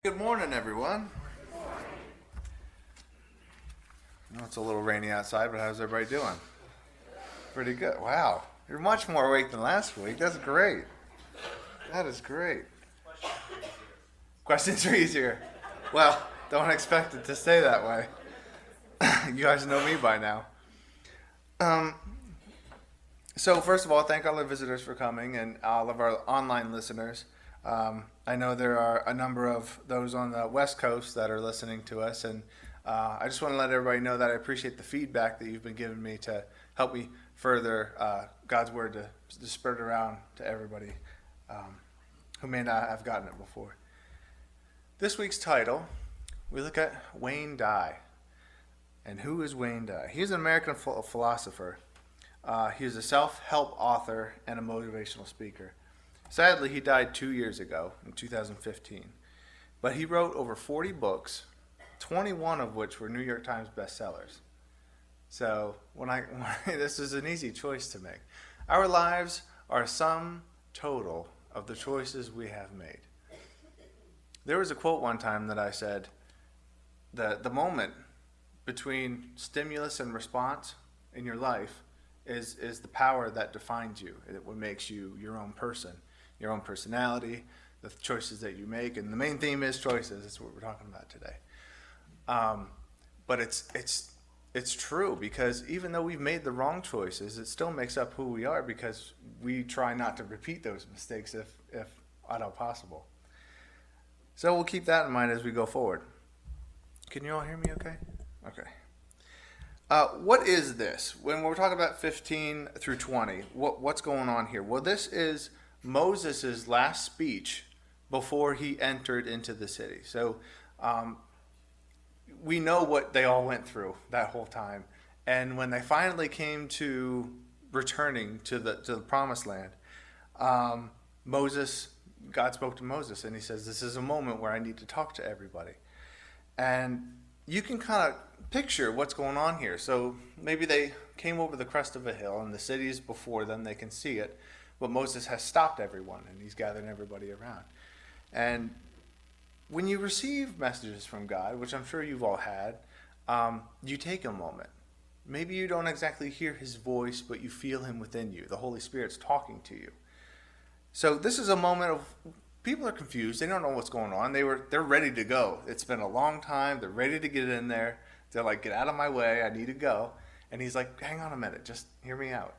Good morning, everyone. I know it's a little rainy outside, but how's everybody doing? Pretty good. Wow. You're much more awake than last week. That's great. That is great. Questions are easier. Well, don't expect it to stay that way. You guys know me by now. Um, so, first of all, thank all our visitors for coming and all of our online listeners. I know there are a number of those on the West Coast that are listening to us, and I just want to let everybody know that I appreciate the feedback that you've been giving me to help me further God's Word to spread it around to everybody who may not have gotten it before. This week's title, we look at Wayne Dyer. And who is Wayne Dyer? He's an American philosopher. He is a self-help author and a motivational speaker. Sadly, he died 2 years ago, in 2015. But he wrote over 40 books, 21 of which were New York Times bestsellers. So this is an easy choice to make. Our lives are a sum total of the choices we have made. There was a quote one time that I said, the moment between stimulus and response in your life is the power that defines you. What makes you your own person. Your own personality, the choices that you make, and the main theme is choices. That's what we're talking about today. But it's true, because even though we've made the wrong choices, it still makes up who we are, because we try not to repeat those mistakes if at all possible. So we'll keep that in mind as we go forward. Can you all hear me okay? Okay. What is this? When we're talking about 15 through 20, what's going on here? Well, this is Moses' last speech before he entered into the city. So we know what they all went through that whole time. And when they finally came to returning to the promised land, God spoke to Moses, and he says, this is a moment where I need to talk to everybody. And you can kind of picture what's going on here. So maybe they came over the crest of a hill, and the city is before them. They can see it. But Moses has stopped everyone, and he's gathering everybody around. And when you receive messages from God, which I'm sure you've all had, you take a moment. Maybe you don't exactly hear his voice, but you feel him within you. The Holy Spirit's talking to you. So this is a moment of, people are confused. They don't know what's going on. They're ready to go. It's been a long time. They're ready to get in there. They're like, get out of my way. I need to go. And he's like, hang on a minute. Just hear me out.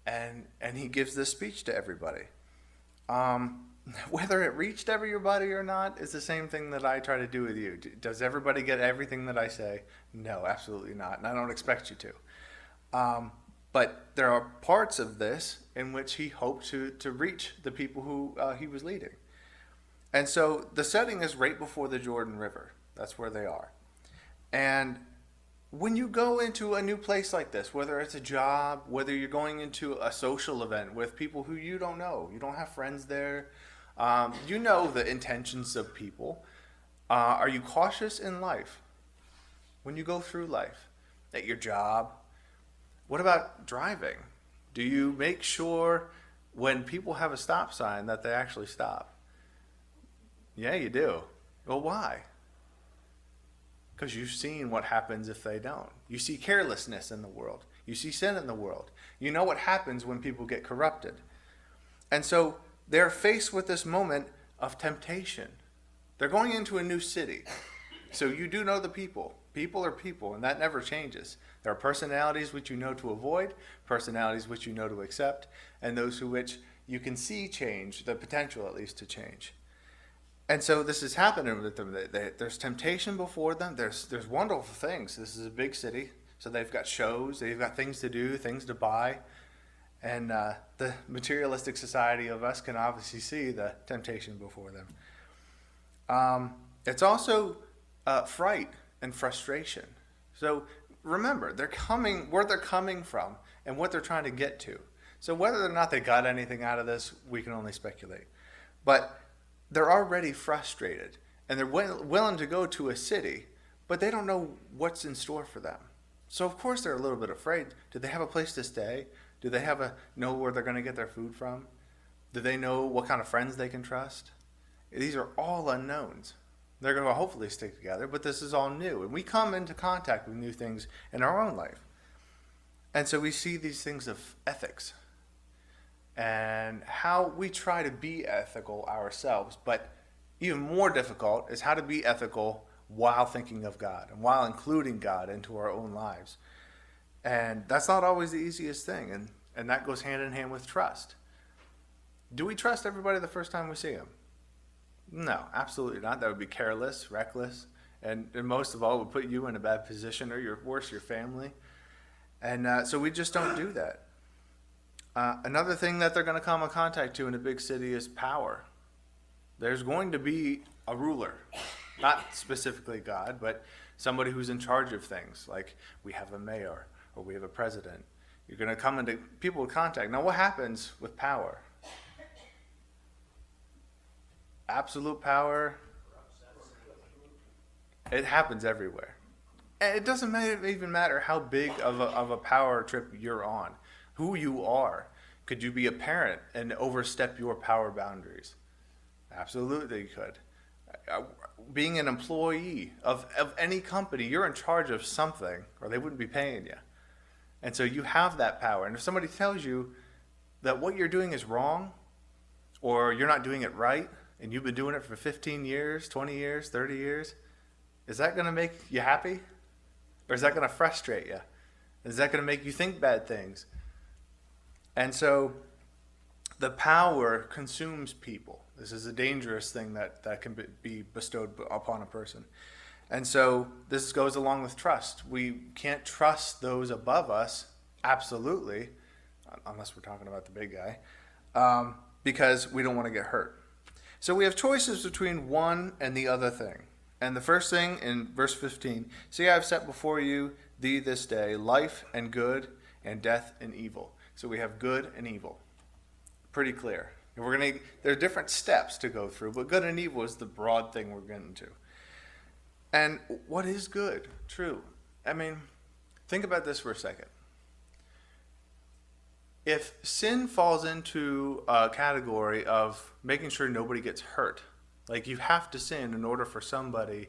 And he gives this speech to everybody. Whether it reached everybody or not is the same thing that I try to do with you. Does everybody get everything that I say? No, absolutely not. And I don't expect you to. But there are parts of this in which he hoped to reach the people who he was leading. And so the setting is right before the Jordan River. That's where they are. And when you go into a new place like this, whether it's a job, whether you're going into a social event with people who you don't know, you don't have friends there, you know the intentions of people. Are you cautious in life when you go through life, at your job? What about driving? Do you make sure when people have a stop sign that they actually stop? Yeah, you do. Well, why? Because you've seen what happens if they don't. You see carelessness in the world. You see sin in the world. You know what happens when people get corrupted. And so they're faced with this moment of temptation. They're going into a new city. So you do know the people. People are people, and that never changes. There are personalities which you know to avoid, personalities which you know to accept, and those who which you can see change, the potential at least to change. And so this is happening with them. There's temptation before them. There's wonderful things. This is a big city, so they've got shows. They've got things to do, things to buy. And the materialistic society of us can obviously see the temptation before them. It's also fright and frustration. So remember, they're coming where they're coming from and what they're trying to get to. So whether or not they got anything out of this, we can only speculate. But they're already frustrated, and they're willing to go to a city, but they don't know what's in store for them. So of course they're a little bit afraid. Do they have a place to stay? Do they know where they're going to get their food from? Do they know what kind of friends they can trust? These are all unknowns. They're going to hopefully stick together, but this is all new. And we come into contact with new things in our own life. And so we see these things of ethics and how we try to be ethical ourselves. But even more difficult is how to be ethical while thinking of God and while including God into our own lives. And that's not always the easiest thing. And that goes hand in hand with trust. Do we trust everybody the first time we see them? No, absolutely not. That would be careless, reckless, and most of all, would put you in a bad position, or your family. And so we just don't do that. Another thing that they're going to come in contact to in a big city is power. There's going to be a ruler, not specifically God, but somebody who's in charge of things, like we have a mayor or we have a president. You're going to come into people with contact. Now, what happens with power? Absolute power, it happens everywhere. And it doesn't even matter how big of a power trip you're on, who you are. Could you be a parent and overstep your power boundaries? Absolutely you could. Being an employee of any company, you're in charge of something, or they wouldn't be paying you. And so you have that power. And if somebody tells you that what you're doing is wrong, or you're not doing it right, and you've been doing it for 15 years, 20 years, 30 years, is that going to make you happy? Or is that going to frustrate you? Is that going to make you think bad things? And so the power consumes people. This is a dangerous thing that can be bestowed upon a person. And so this goes along with trust. We can't trust those above us, absolutely, unless we're talking about the big guy, because we don't want to get hurt. So we have choices between one and the other thing. And the first thing in verse 15, see, I have set before you thee this day life and good and death and evil. So we have good and evil. Pretty clear. And there are different steps to go through, but good and evil is the broad thing we're getting to. And what is good? True. I mean, think about this for a second. If sin falls into a category of making sure nobody gets hurt, like you have to sin in order for somebody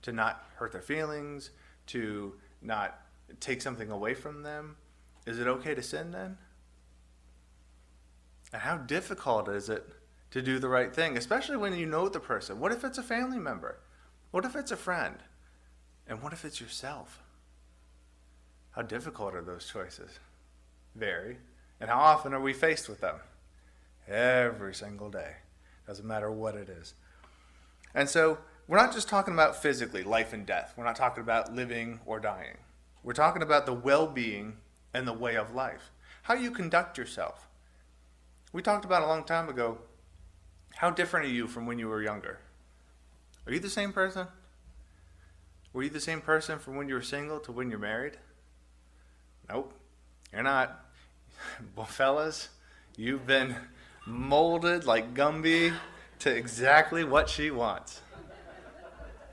to not hurt their feelings, to not take something away from them, is it okay to sin then? And how difficult is it to do the right thing, especially when you know the person? What if it's a family member? What if it's a friend? And what if it's yourself? How difficult are those choices? Very. And how often are we faced with them? Every single day. Doesn't matter what it is. And so we're not just talking about physically, life and death. We're not talking about living or dying. We're talking about the well-being and the way of life. How you conduct yourself. We talked about a long time ago, how different are you from when you were younger? Are you the same person? Were you the same person from when you were single to when you're married? Nope, you're not. Well, fellas, you've been molded like Gumby to exactly what she wants.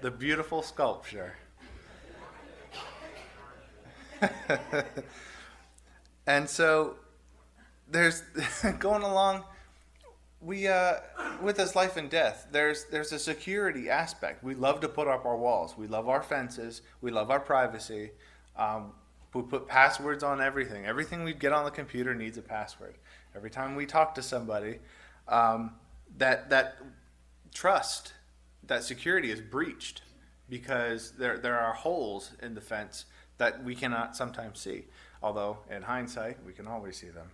The beautiful sculpture. And so there's going along, we with this life and death, there's a security aspect. We love to put up our walls. We love our fences. We love our privacy. We put passwords on everything. Everything we get on the computer needs a password. Every time we talk to somebody, that trust, that security is breached because there are holes in the fence that we cannot sometimes see. Although, in hindsight, we can always see them.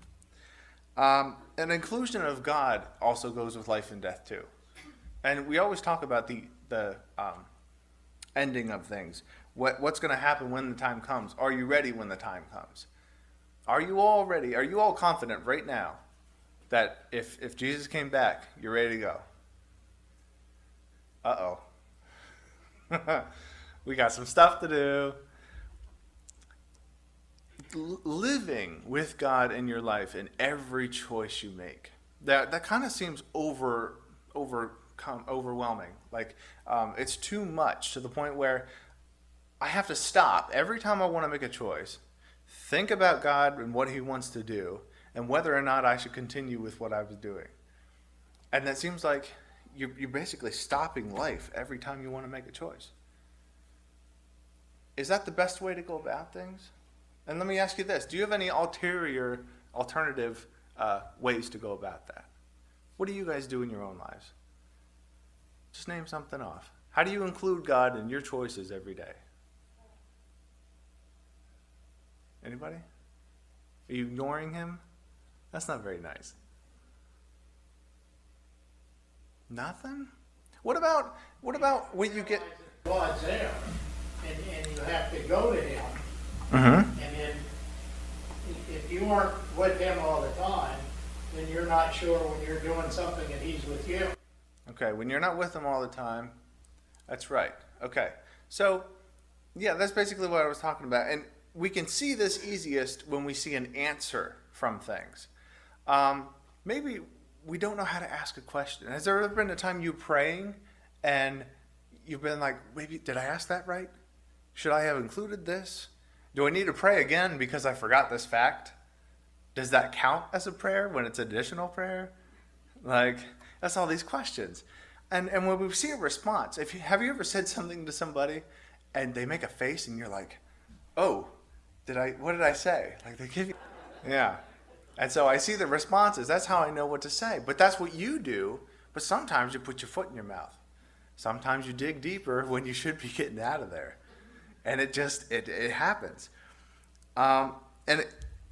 An inclusion of God also goes with life and death too. And we always talk about the ending of things. What's going to happen when the time comes? Are you ready when the time comes? Are you all ready? Are you all confident right now that if Jesus came back, you're ready to go? Uh-oh. We got some stuff to do. Living with God in your life in every choice you make. That kind of seems overwhelming. Like it's too much to the point where I have to stop every time I want to make a choice, think about God and what he wants to do, and whether or not I should continue with what I was doing. And that seems like you're basically stopping life every time you want to make a choice. Is that the best way to go about things? And let me ask you this. Do you have any alternative ways to go about that? What do you guys do in your own lives? Just name something off. How do you include God in your choices every day? Anybody? Are you ignoring him? That's not very nice. Nothing? What about when you get... God's there, and you have to go to him. Mm-hmm. And then, if you aren't with him all the time, then you're not sure when you're doing something that he's with you. Okay, when you're not with him all the time, that's right. Okay, so, yeah, that's basically what I was talking about. And we can see this easiest when we see an answer from things. Maybe we don't know how to ask a question. Has there ever been a time you praying and you've been like, maybe, did I ask that right? Should I have included this? Do I need to pray again because I forgot this fact? Does that count as a prayer when it's additional prayer? Like, that's all these questions. And when we see a response, have you ever said something to somebody and they make a face and you're like, oh, what did I say? Like they give you, yeah. And so I see the responses. That's how I know what to say. But that's what you do. But sometimes you put your foot in your mouth. Sometimes you dig deeper when you should be getting out of there. And it happens.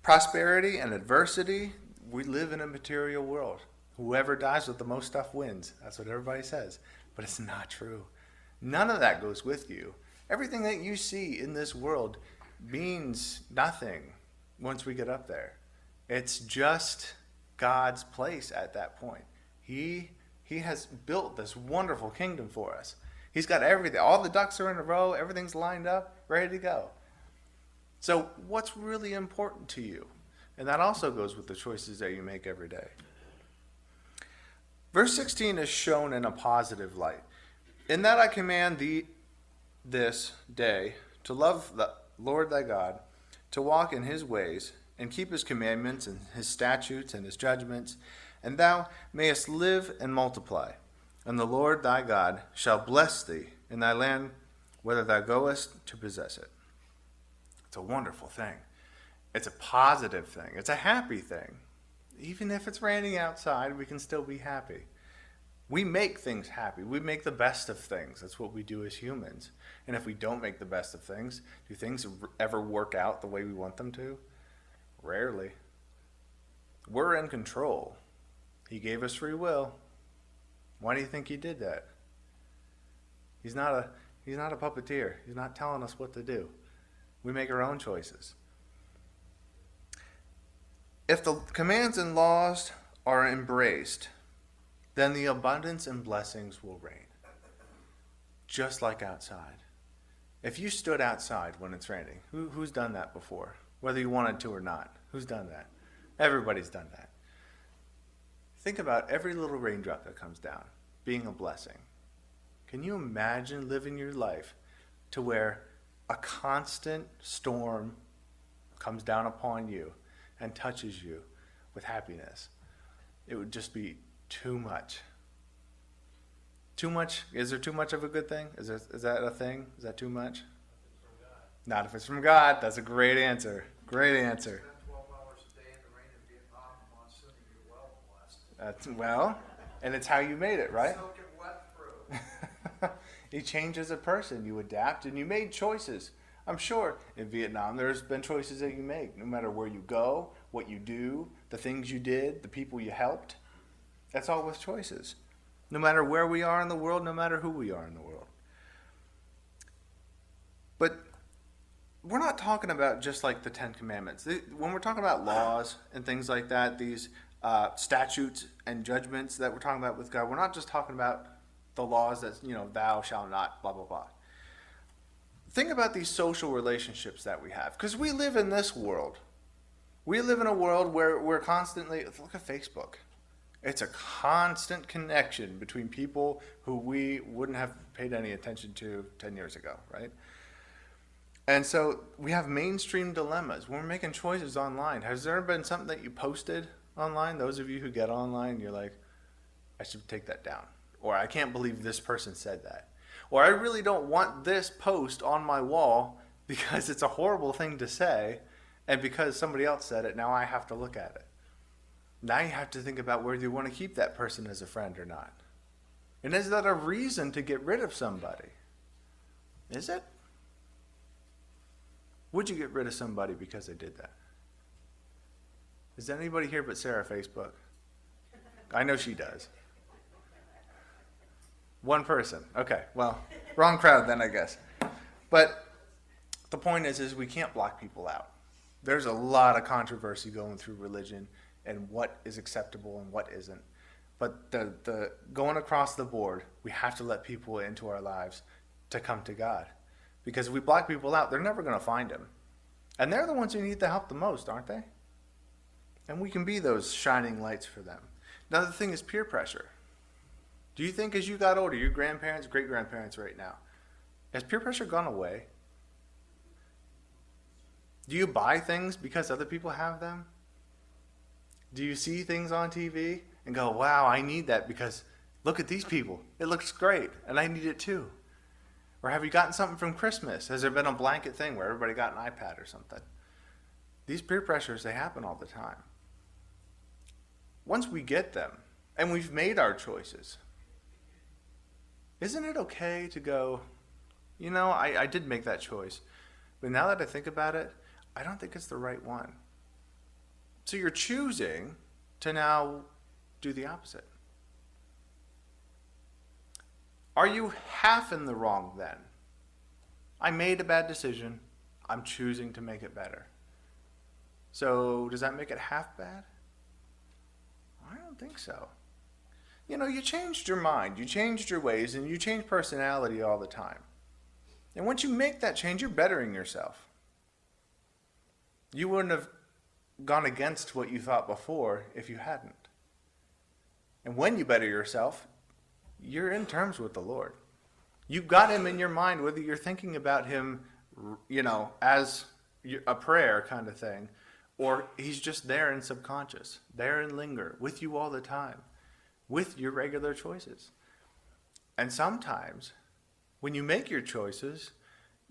Prosperity and adversity, we live in a material world. Whoever dies with the most stuff wins. That's what everybody says. But it's not true. None of that goes with you. Everything that you see in this world means nothing once we get up there. It's just God's place at that point. He has built this wonderful kingdom for us. He's got everything. All the ducks are in a row. Everything's lined up, ready to go. So what's really important to you? And that also goes with the choices that you make every day. Verse 16 is shown in a positive light. In that I command thee this day to love the Lord thy God, to walk in his ways, and keep his commandments and his statutes and his judgments, and thou mayest live and multiply. And the Lord thy God shall bless thee in thy land, whether thou goest to possess it. It's a wonderful thing. It's a positive thing. It's a happy thing. Even if it's raining outside, we can still be happy. We make things happy. We make the best of things. That's what we do as humans. And if we don't make the best of things, do things ever work out the way we want them to? Rarely. We're in control. He gave us free will. Why do you think he did that? He's not a puppeteer. He's not telling us what to do. We make our own choices. If the commands and laws are embraced, then the abundance and blessings will reign. Just like outside. If you stood outside when it's raining, who's done that before? Whether you wanted to or not. Who's done that? Everybody's done that. Think about every little raindrop that comes down being a blessing. Can you imagine living your life to where a constant storm comes down upon you and touches you with happiness? It would just be too much. Too much? Is there too much of a good thing? Is that a thing? Is that too much? Not if it's from God. That's a great answer. Great answer. Spend 12 hours a day in the rain in Vietnam and monsoon and you're well blessed. Well, and it's how you made it, right? Soak it wet through. You change as a person. You adapt, and you made choices. I'm sure in Vietnam there's been choices that you make, no matter where you go, what you do, the things you did, the people you helped. That's all with choices. No matter where we are in the world, no matter who we are in the world. But we're not talking about just like the Ten Commandments. When we're talking about laws and things like that, these statutes and judgments that we're talking about with God, we're not just talking about the laws that, thou shalt not, blah, blah, blah. Think about these social relationships that we have. Because we live in this world. We live in a world where we're constantly, look at Facebook. It's a constant connection between people who we wouldn't have paid any attention to 10 years ago, right? And so we have mainstream dilemmas. When we're making choices online, has there been something that you posted online? Those of you who get online, you're like, I should take that down. Or I can't believe this person said that. Or I really don't want this post on my wall because it's a horrible thing to say. And because somebody else said it, now I have to look at it. Now you have to think about whether you want to keep that person as a friend or not. And is that a reason to get rid of somebody? Is it? Would you get rid of somebody because they did that? Is there anybody here but Sarah Facebook? I know she does. One person. Okay, well, wrong crowd then, I guess. But the point is we can't block people out. There's a lot of controversy going through religion and what is acceptable and what isn't. But the going across the board, we have to let people into our lives to come to God. Because if we block people out, they're never going to find him. And they're the ones who need the help the most, aren't they? And we can be those shining lights for them. Another thing is peer pressure. Do you think as you got older, your grandparents, great-grandparents right now, has peer pressure gone away? Do you buy things because other people have them? Do you see things on TV and go, wow, I need that because look at these people. It looks great, and I need it too. Or have you gotten something from Christmas? Has there been a blanket thing where everybody got an iPad or something? These peer pressures, they happen all the time. Once we get them, and we've made our choices, isn't it okay to go, you know, I did make that choice, but now that I think about it, I don't think it's the right one. So you're choosing to now do the opposite. Are you half in the wrong then? I made a bad decision. I'm choosing to make it better. So does that make it half bad? I don't think so. You know, you changed your mind, you changed your ways, and you change personality all the time. And once you make that change, you're bettering yourself. You wouldn't have gone against what you thought before if you hadn't. And when you better yourself, you're in terms with the Lord. You've got him in your mind, whether you're thinking about him, you know, as a prayer kind of thing, or he's just there in subconscious, there in linger, with you all the time, with your regular choices. And sometimes, when you make your choices,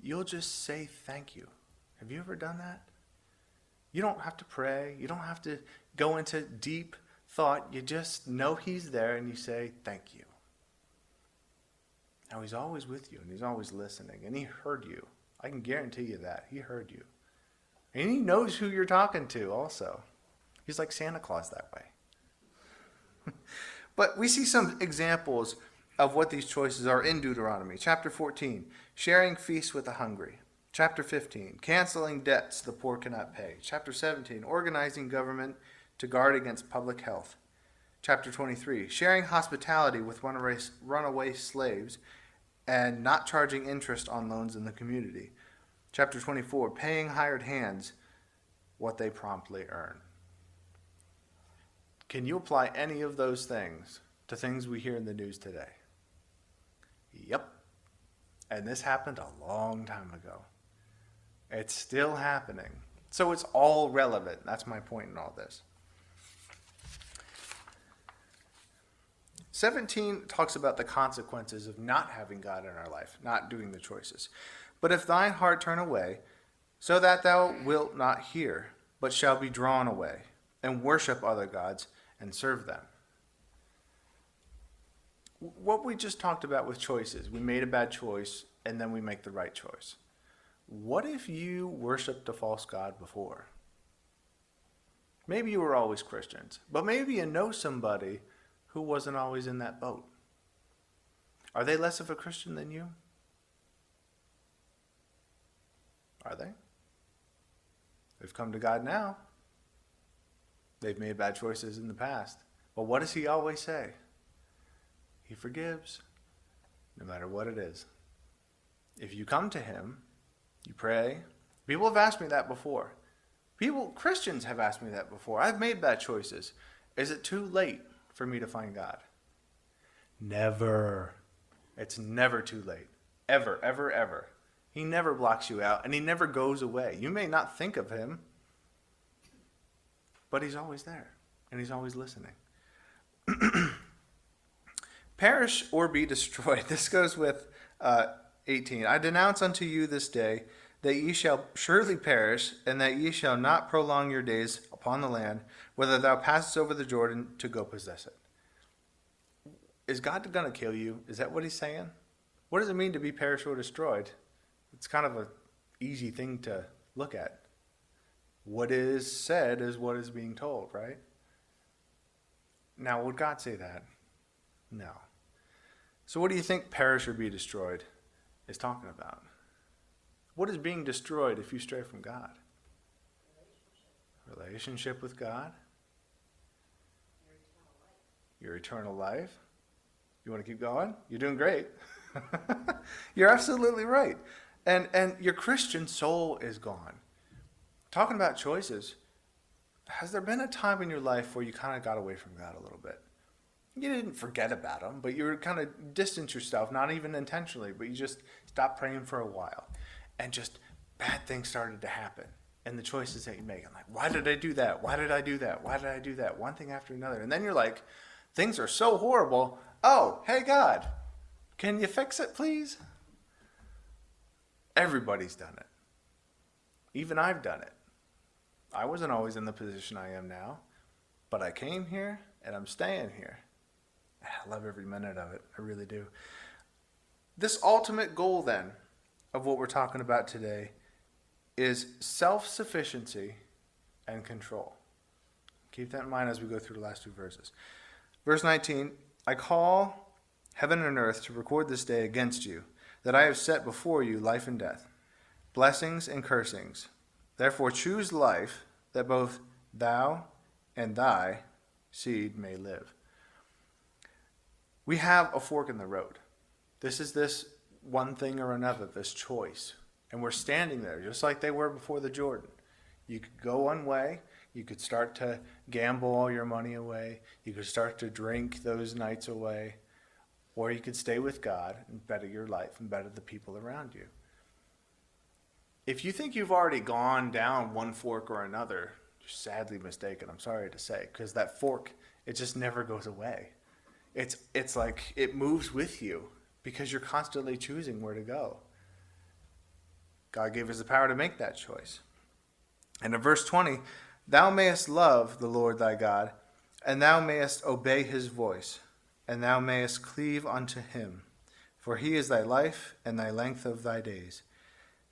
you'll just say thank you. Have you ever done that? You don't have to pray. You don't have to go into deep thought. You just know he's there and you say thank you. Now he's always with you and he's always listening and he heard you. I can guarantee you that. He heard you. And he knows who you're talking to also. He's like Santa Claus that way. But we see some examples of what these choices are in Deuteronomy. Chapter 14, sharing feasts with the hungry. Chapter 15, canceling debts the poor cannot pay. Chapter 17, organizing government to guard against public health. Chapter 23, sharing hospitality with runaway slaves and not charging interest on loans in the community. Chapter 24, paying hired hands what they promptly earn. Can you apply any of those things to things we hear in the news today? Yep. And this happened a long time ago. It's still happening. So it's all relevant. That's my point in all this. 17 talks about the consequences of not having God in our life, not doing the choices. But if thine heart turn away, so that thou wilt not hear, but shall be drawn away, and worship other gods, and serve them. What we just talked about with choices, we made a bad choice, and then we make the right choice. What if you worshiped a false god before? Maybe you were always Christians, but maybe you know somebody who wasn't always in that boat. Are they less of a Christian than you? Are they? They've come to God now. They've made bad choices in the past. But what does he always say? He forgives, no matter what it is. If you come to him, you pray. People have asked me that before. Christians have asked me that before. I've made bad choices. Is it too late for me to find God? Never. It's never too late. Ever, ever, ever. He never blocks you out, and he never goes away. You may not think of him, but he's always there, and he's always listening. Perish or be destroyed. This goes with 18. I denounce unto you this day that ye shall surely perish, and that ye shall not prolong your days upon the land, whether thou passest over the Jordan to go possess it. Is God going to kill you? Is that what he's saying? What does it mean to be perished or destroyed? It's kind of an easy thing to look at. What is said is what is being told, right? Now, would God say that? No. So what do you think perish or be destroyed is talking about? What is being destroyed if you stray from God? Relationship with God? Your eternal life? You want to keep going? You're doing great. You're absolutely right. And your Christian soul is gone. Talking about choices, has there been a time in your life where you kind of got away from God a little bit? You didn't forget about him, but you were kind of distanced yourself, not even intentionally, but you just stopped praying for a while. And just bad things started to happen. And the choices that you make, I'm like, why did I do that? Why did I do that? Why did I do that? One thing after another. And then you're like, things are so horrible. Oh, hey, God, can you fix it, please? Everybody's done it. Even I've done it. I wasn't always in the position I am now, but I came here and I'm staying here. I love every minute of it. I really do. This ultimate goal, then, of what we're talking about today is self-sufficiency and control. Keep that in mind as we go through the last two verses. Verse 19, I call heaven and earth to record this day against you, that I have set before you life and death, blessings and cursings. Therefore choose life, that both thou and thy seed may live. We have a fork in the road. This is this one thing or another, this choice. And we're standing there just like they were before the Jordan. You could go one way. You could start to gamble all your money away. You could start to drink those nights away. Or you could stay with God and better your life and better the people around you. If you think you've already gone down one fork or another, you're sadly mistaken, I'm sorry to say, because that fork, it just never goes away. It's like it moves with you because you're constantly choosing where to go. God gave us the power to make that choice. And in verse 20, thou mayest love the Lord thy God, and thou mayest obey his voice, and thou mayest cleave unto him. For he is thy life and thy length of thy days.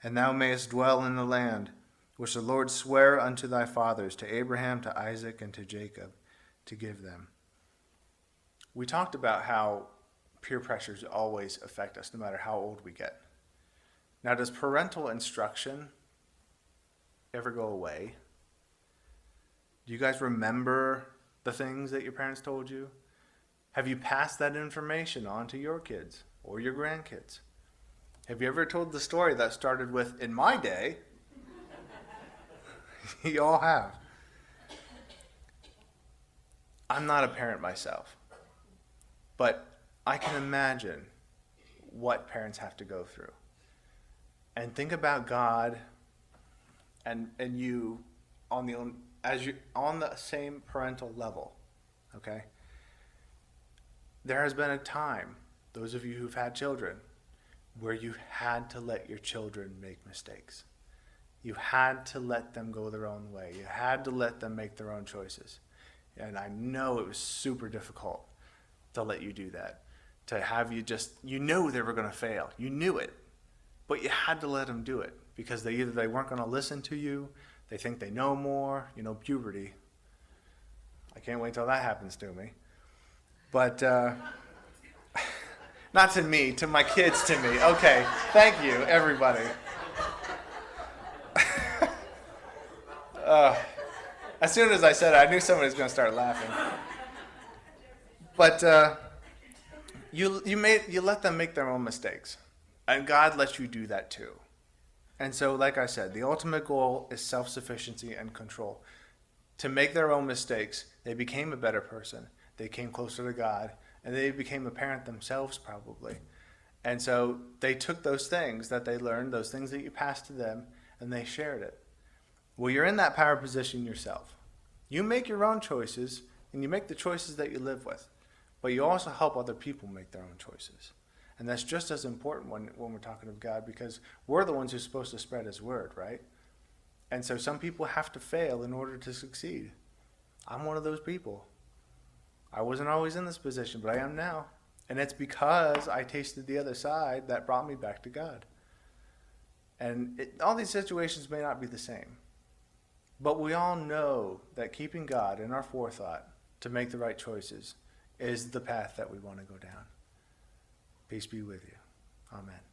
And thou mayest dwell in the land which the Lord sware unto thy fathers, to Abraham, to Isaac, and to Jacob, to give them. We talked about how peer pressures always affect us, no matter how old we get. Now, does parental instruction ever go away? Do you guys remember the things that your parents told you? Have you passed that information on to your kids or your grandkids? Have you ever told the story that started with, in my day? You all have. I'm not a parent myself, but I can imagine what parents have to go through. And think about God and you on the same parental level, okay? There has been a time, those of you who've had children, where you had to let your children make mistakes. You had to let them go their own way. You had to let them make their own choices. And I know it was super difficult to let you do that. To have you you knew they were going to fail. You knew it. But you had to let them do it because they weren't going to listen to you. They think they know more. Puberty. I can't wait till that happens to me. But not to me, to my kids, to me. Okay, thank you, everybody. As soon as I said it, I knew somebody was going to start laughing. But you let them make their own mistakes. And God lets you do that too. And so, like I said, the ultimate goal is self-sufficiency and control. To make their own mistakes, they became a better person. They came closer to God, and they became a parent themselves probably. And so they took those things that they learned, those things that you passed to them, and they shared it. Well, you're in that power position yourself. You make your own choices, and you make the choices that you live with. but you also help other people make their own choices. And that's just as important when we're talking of God, because we're the ones who're supposed to spread his word, right? And so some people have to fail in order to succeed. I'm one of those people. I wasn't always in this position, but I am now. And it's because I tasted the other side that brought me back to God. And all these situations may not be the same. But we all know that keeping God in our forethought to make the right choices is the path that we want to go down. Peace be with you. Amen.